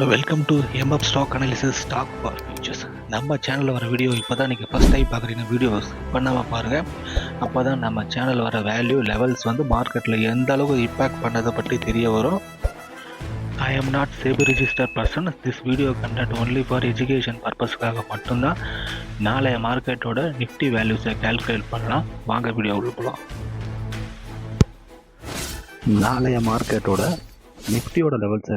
Welcome to MF stock analysis stock for futures. நம்ம சேனலில் வர வீடியோ இப்போ தான் நீங்கள் ஃபஸ்ட் டைம் பார்க்குறீங்க, வீடியோஸ் பண்ணாமல் பாருங்கள். அப்போ தான் நம்ம சேனல் வர வேல்யூ லெவல்ஸ் மார்க்கெட்டில் எந்த அளவுக்கு இம்பேக்ட் பண்ணதை பற்றி தெரிய வரும். I am not SEBI registered person. This video content only for education பர்பஸ்க்காக மட்டும்தான். நாளைய மார்க்கெட்டோட நிஃப்டி வேல்யூஸை கால்குலேட் பண்ணலாம். வாங்க வீடியோ உள்ள போகலாம். நாளைய மார்க்கெட்டோட நிஃப்டியோட லெவல்ஸை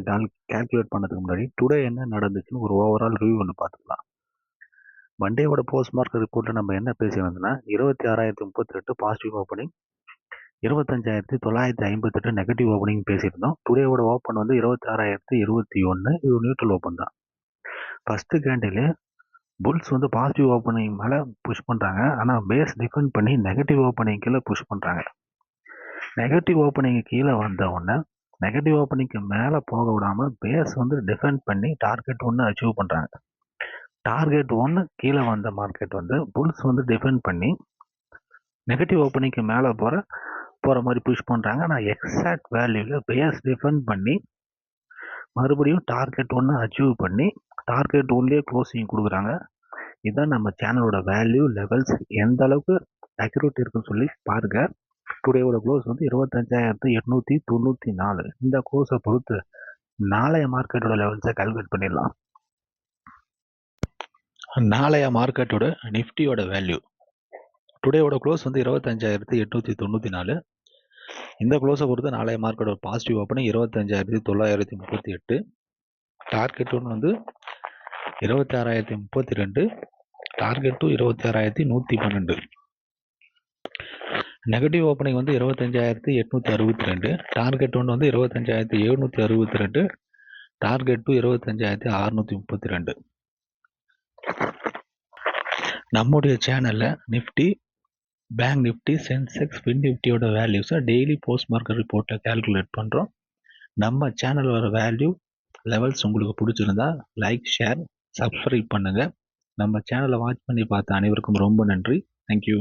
கால்குலேட் பண்ணதுக்கு முன்னாடி டுடே என்ன நடந்துச்சுன்னு ஒரு ஓவரால் ரிவ்யூ ஒன்று பார்த்துக்கலாம். மண்டேவோட போஸ்ட் மார்க்கெட் ரிப்போர்ட்டில் நம்ம என்ன பேசியிருந்தோம்னா 26,038 பாசிட்டிவ் ஓப்பனிங், 25,958 நெகட்டிவ் ஓப்பனிங் பேசியிருந்தோம். டுடேவோட ஓப்பன் 26,021, இது நியூட்ரல் ஓப்பன் தான். First candle bulls positive opening மேலே புஷ் பண்ணுறாங்க, ஆனால் பேஸ் டிஃபெண்ட் பண்ணி நெகட்டிவ் ஓப்பனிங் கீழே புஷ் பண்ணுறாங்க. நெகட்டிவ் ஓப்பனிங் கீழே வந்த உடனே நெகட்டிவ் ஓப்பனிங்க்கு மேலே போக விடாமல் பேஸ் டிஃபெண்ட் பண்ணி டார்கெட் 1 அச்சீவ் பண்ணுறாங்க. டார்கெட் 1 கீழே வந்த மார்க்கெட் புல்ஸ் டிஃபெண்ட் பண்ணி நெகட்டிவ் ஓப்பனிங்க்கு மேலே போகிற மாதிரி புஷ் பண்ணுறாங்க. ஆனால் எக்ஸாக்ட் வேல்யூவில் பேஸ் டிஃபெண்ட் பண்ணி மறுபடியும் டார்கெட் 1 அச்சீவ் பண்ணி டார்கெட் 1லேயே க்ளோசிங் கொடுக்குறாங்க. இதுதான் நம்ம சேனலோட வேல்யூ லெவல்ஸ் எந்த அளவுக்கு அக்யூரேட் இருக்குன்னு சொல்லி பாருங்கள். டுடேவோட க்ளோஸ் 25,894. இந்த க்ளோஸை பொறுத்து நாளைய மார்க்கெட்டோட லெவல்ஸை கால்குலேட் பண்ணிடலாம். நாளைய மார்க்கெட்டோட நிஃப்டியோட வேல்யூ டுடேவோட க்ளோஸ் 25,894. இந்த க்ளோஸை பொறுத்து நாளைய மார்க்கெட்டோட positive opening 25,938. Target 1 26,032. Target 2 26,112. Negative opening 25,862. Target 1 25,762. Target 2 25,632. நம்முடைய சேனலில் நிஃப்டி, பேங்க் நிஃப்டி, சென்செக்ஸ், ஃபின் நிஃப்டியோட வேல்யூஸை டெய்லி போஸ்ட் மார்க்கெட் ரிப்போர்ட்டில் கால்குலேட் பண்ணுறோம். நம்ம சேனல் வர வேல்யூ லெவல்ஸ் உங்களுக்கு பிடிச்சிருந்தா லைக், ஷேர், சப்ஸ்கிரைப் பண்ணுங்கள். நம்ம சேனலை வாட்ச் பண்ணி பார்த்த அனைவருக்கும் ரொம்ப நன்றி. தேங்க்யூ.